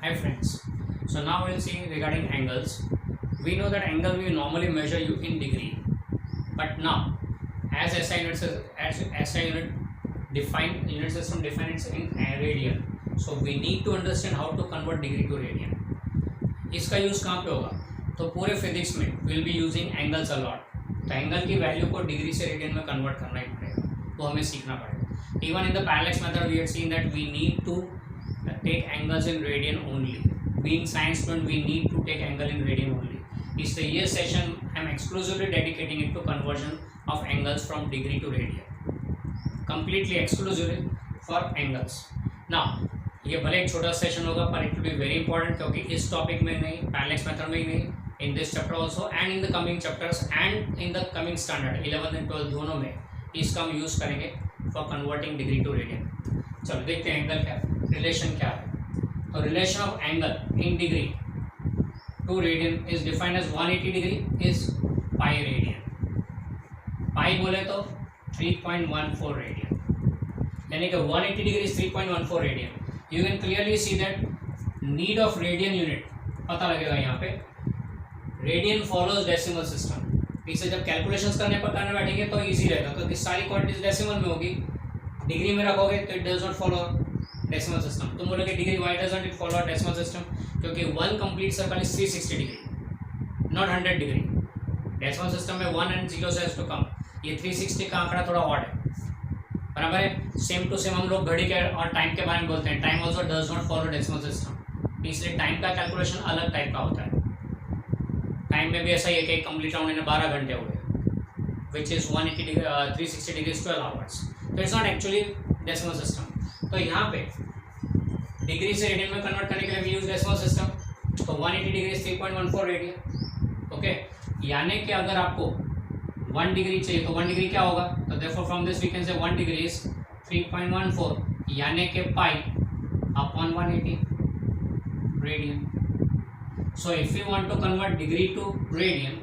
Hi friends. So now we'll see regarding angles. We know that angle we normally measure you in degree, but now as SI unit define unit system defines in radian. So we need to understand how to convert degree to radian. इसका use कहाँ पे होगा? तो पूरे physics में will be using angles a lot. तो angle की value को डिग्री से रेडियन में कन्वर्ट करना ही पड़ेगा, वो हमें सीखना पड़ेगा. Even in the parallax method we have seen that we need to take angles in radian only. Being science student, we need to take angle in radian only. इसलिए ये session I am exclusively dedicating it to conversion of angles from degree to radian. Completely exclusively for angles. Now ये भले एक छोटा session होगा पर it will be very important क्योंकि इस टॉपिक में नहीं, पैरेलैक्स मेथड में ही नहीं, in this chapter also and in the coming chapters and in the coming standard 11th and 12th दोनों में इसका हम यूज करेंगे for converting degree to radian. चलो देखते हैं एंगल क्या रिलेशन क्या है. तो relation of angle in degree to radian is defined as 180 degree is pi radian. Pi बोले तो 3.14 रेडियन, यानी कि 180 degree is 3.14 radian. You can clearly see that need of radian unit पता लगेगा यहाँ पे. Radian follows decimal system. इसे जब कैलकुलेशंस करने बैठेंगे तो इजी रहेगा क्योंकि सारी क्वांटिटीज डेसिमल में होगी. डिग्री में रखोगे तो it does not follow decimal system. तुम बोलोगे degree why doesn't it follow decimal system? क्योंकि one complete circle is 360 degree not 100 degree. Decimal system में 1 and 0 से टू कम. ये 360 का आंकड़ा थोड़ा ऑड है, बराबर है. सेम टू सेम हम लोग घड़ी के और टाइम के बारे में बोलते हैं. Time also does not follow decimal system, इसलिए टाइम का कैलकुलेशन अलग टाइप का होता है. टाइम में भी ऐसा ही है कि एक कंप्लीट राउंड में 12 घंटे हो गए which is 180 degree 360 degree 12 hours. तो it's not actually decimal system. तो यहाँ पे डिग्री से रेडियन में कन्वर्ट करने के लिए वी यूज डेसिमल सिस्टम. तो 180 डिग्री 3.14 रेडियन. ओके, यानी कि अगर आपको 1 डिग्री चाहिए तो 1 डिग्री क्या होगा? तो therefore from this we can say 1 degree is 3.14 यानी कि pi upon 180 radian. So if you want to convert degree to radian,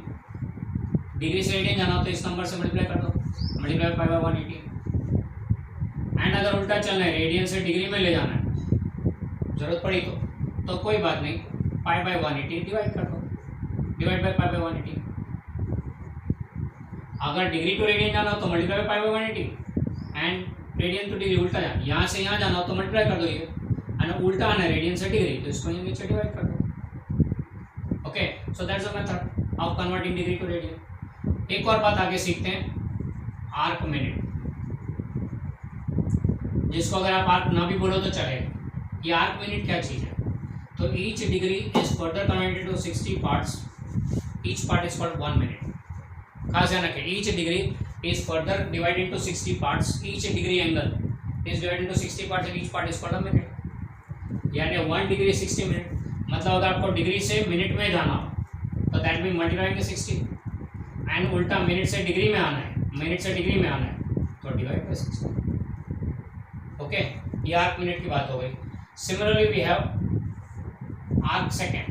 degree से रेडियन जाना हो तो इस नंबर से मल्टीप्लाई कर दो, मल्टीप्लाई पाई बाय 180. एंड अगर उल्टा चलना है, रेडियन से डिग्री में ले जाना है, जरूरत पड़ी तो कोई बात नहीं, पाई बाय 180 डिवाइड कर दो, डिवाइड बाय पाई बाय 180. अगर डिग्री टू रेडियन जाना हो तो multiply by pi by 180 and radian two degree उल्टा जाना, यहाँ से यहाँ जाना हो तो मल्टीप्लाई कर दो ये, एंड उल्टा आना है रेडियन से डिग्री तो इसको नीचे डिवाइड कर दो. Okay, so that's the method of converting degree to radian. एक और बात आगे सीखते हैं, आर्क मिनट, जिसको अगर आप आर्क ना भी बोलो तो चलेगा. ये आर्क मिनट क्या चीज़ है? तो each degree is further converted to 60 parts. Each part is called 1 minute. खास ध्यान रखें, each degree is further divided to 60 parts. Each degree angle is divided to 60 parts and each part is called a minute. यानी 1 degree 60 minute. मतलब अगर आपको degree से minute में जाना हो तो that mean multiply by 60, and उल्टा मिनट से डिग्री में आना है, मिनट से डिग्री में आना है तो डिवाइड बाय 60. ओके, ये आर्क मिनट की बात हो गई. Similarly we have arc second.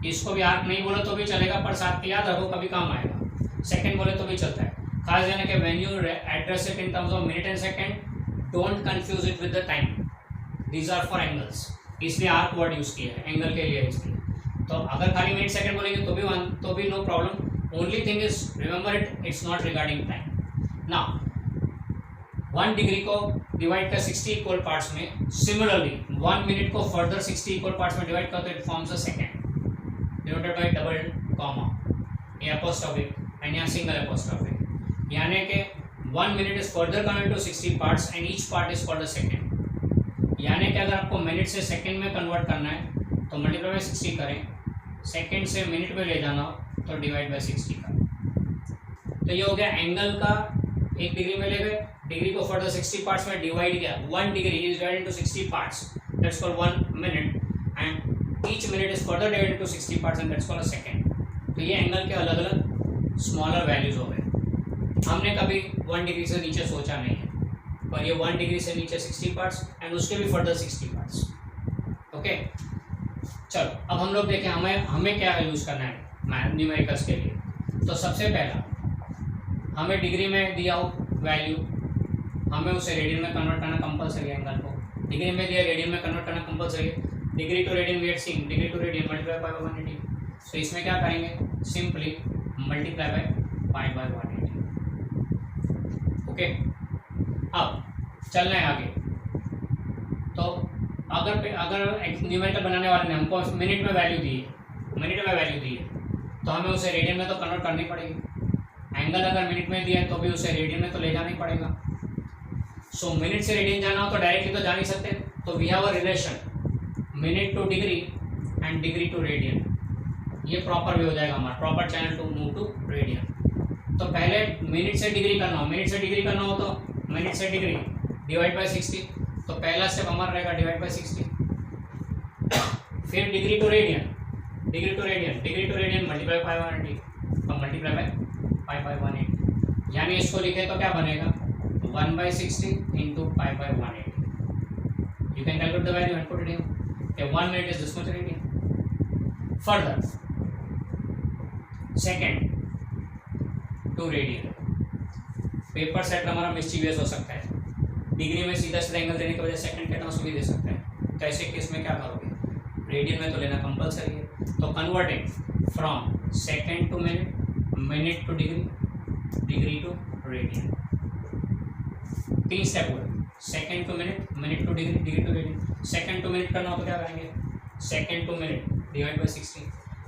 इसको भी आर्क नहीं बोलो तो भी चलेगा, पर साथ याद रखो कभी काम आएगा. सेकेंड बोले तो भी चलता है. खास ध्यान कि when you address it in terms of minute and second, don't confuse it with the time. These are for angles, इसलिए आर्क वर्ड यूज किया है एंगल के लिए. इसलिए तो अगर खाली मिनट सेकेंड बोलेंगे तो भी no problem. Only thing is remember it's not regarding time. Now 1 degree को डिवाइड कर 60 इक्वल पार्ट्स में, सिमिलरली 1 मिनट को फर्दर 60 इक्वल पार्ट्स में डिवाइड कर तो it forms a second denoted by double comma, ये अपोस्ट्रोफी एंड यहाँ single apostrophe. यानी कि 1 minute is further converted to 60 parts and each part is called a second. यानी कि अगर आपको मिनट से सेकंड में कन्वर्ट करना है तो मल्टीप्लाई बाय 60 करें, सेकंड से मिनट में ले जाना हो तो डिवाइड बाय 60 करें. तो ये हो गया एंगल का. एक डिग्री में ले गए, डिग्री को फर्दर 60 पार्ट्स में डिवाइड किया. 1 degree is divided into 60 parts, that's called 1 minute, and each minute is further divided into 60 parts and that's called a second. तो ये एंगल के अलग अलग स्मॉलर वैल्यूज हो गए. हमने कभी 1 डिग्री से नीचे सोचा नहीं है, पर ये 1 डिग्री से नीचे 60 पार्ट्स एंड उसके भी फर्दर 60 पार्ट्स. ओके, चलो अब हम लोग देखें हमें क्या यूज करना है न्यूमेरिकल्स के लिए. तो सबसे पहला हमें डिग्री में दिया हो वैल्यू हमें उसे रेडियन में कन्वर्ट करना कंपलसरी है। एंगल को डिग्री में दिया, रेडियन में कन्वर्ट करना कंपलसरी है। Degree to radian we are seeing, degree to radian multiply by 180। So इसमें क्या करेंगे, simply multiply by pi by 180। Okay, अब चलना है आगे। तो अगर न्यूमेरिकल बनाने वाले ने हमको मिनट में वैल्यू दी है, तो हमें उसे रेडियन में तो कन्वर्ट करनी पड़ेगी। एंगल अगर मिनट में दिया है तो भी उसे रेडियन में तो ले जाना ही पड़ेगा। सो मिनट से रेडियन जाना हो तो डायरेक्टली तो जा नहीं सकते, तो we have a relation minute to degree and degree to radian. ये प्रॉपर वे हो जाएगा हमारा, proper channel to move to radian. तो पहले मिनट से डिग्री करना हो, तो मिनट से डिग्री डिवाइड बाय 60। तो पहला स्टेप हमारा रहेगा डिवाइड बाय 60। फिर degree to radian multiply by 180 और मल्टीप्लाई बाय पाई बाय 180। यानी इसको लिखे तो क्या बनेगा 1/60 into pi by 180। You can calculate the value and put it in. 1 minute is this much radian. Further second to radian. Paper set हमारा mischievous हो सकता है, डिग्री में सीधा एंगल देने की वजह सेकंड के टर्म्स भी दे सकते हैं। तो ऐसे केस में क्या करोगे, रेडियन में तो लेना कंपलसरी है। तो converting from second to minute to degree to radian. 3 step हुए, second to minute to degree to radian. Second to minute करना हो तो क्या करेंगे, second to minute divide by 60।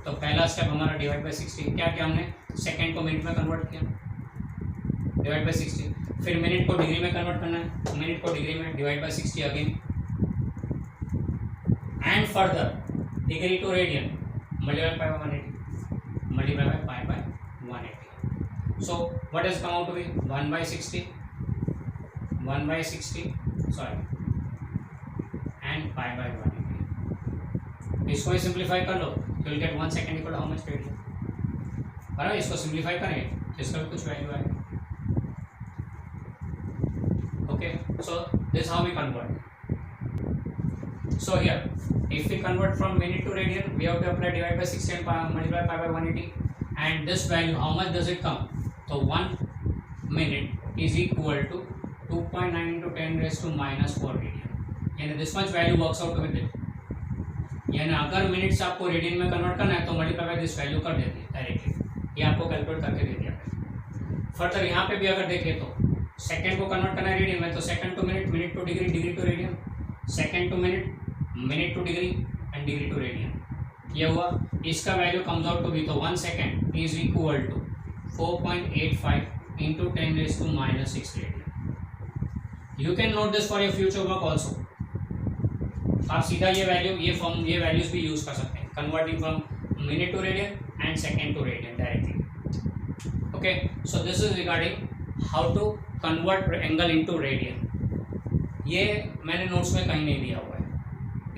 तो पहला स्टेप हमारा डिवाइड बाय 60। क्या किया हमने, सेकंड को मिनट में कन्वर्ट किया, डिवाइड बाय 60। फिर मिनट को डिग्री में कन्वर्ट करना है, मिनट को डिग्री में divide by 60 again. And further degree to radian multiply by 180। So what is come out to be 1/60 sorry and pi by 180। इसको ही सिंप्लीफाई कर लो तो will get 1 second equal how much radian. बराबर, इसको simplify करेंगे तो इसका भी कुछ वैल्यू आएगा। Okay, so this is how we convert. So here, if we convert from minute to radian, we have to apply divide by 60 and multiply pi by 180. And this value, how much does it come? So 1 minute is equal to 2.9 into 10 raised to minus 4 radian. यानी this much value works out with it. यानी अगर minute से आपको radian में convert करना है तो multiply by this value कर देती है डायरेक्टली। ये आपको कैलकुलेट करके दे दिया। फर्दर यहाँ पे भी अगर देखें तो सेकेंड को कन्वर्ट करना है रेडियन में, तो second to minute to degree to radian, second to minute to degree and degree to radian. ये हुआ, इसका value comes out to be, तो 1 second is equal to 4.85 into 10 raise to -6 radian. You can note this for your future work also. आप सीधा ये values भी use कर सकते हैं, converting from minute to radian and second to radian directly. Okay, so this is regarding how to convert angle into radian. ये मैंने notes में कहीं नहीं दिया हुआ है,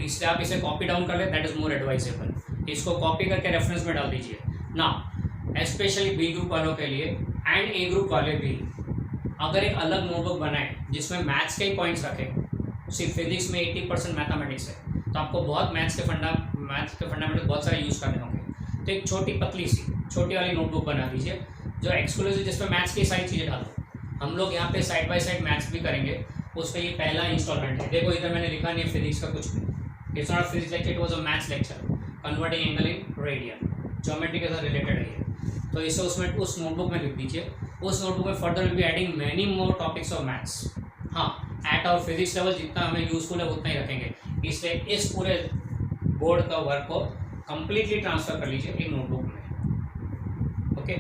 इसलिए आप इसे कॉपी डाउन कर ले, दैट इज मोर एडवाइजेबल। इसको कॉपी करके रेफरेंस में डाल दीजिए ना, स्पेशली बी ग्रुप वालों के लिए एंड ए ग्रुप वाले भी। अगर एक अलग नोटबुक बनाए जिसमें मैथ्स के ही पॉइंट्स रखें, सिर्फ फिजिक्स में 80% मैथमेटिक्स है, तो आपको बहुत मैथ्स के फंडामेंटल बहुत सारे यूज़ करने होंगे। तो एक छोटी वाली नोटबुक बना दीजिए जो एक्सक्लूसिव, जिसमें मैथ्स की सारी चीज़ें डाल दो। हम लोग यहाँ पे साइड बाय साइड मैथ्स भी करेंगे, उस पर ये पहला इंस्टॉलमेंट है। देखो इधर मैंने लिखा नहीं है फिजिक्स का कुछ भी, it's not physics lecture, it was a maths lecture converting angle in radian, geometry के साथ रिलेटेड है ये। तो इसे उसमें उस नोटबुक में लिख दीजिए। उस नोटबुक में further will be adding many more topics of maths. हाँ, एट आवर फिजिक्स लेवल जितना हमें यूजफुल है उतना ही रखेंगे, इसलिए इस पूरे बोर्ड का वर्क को कंप्लीटली ट्रांसफर कर लीजिए एक नोटबुक में। ओके।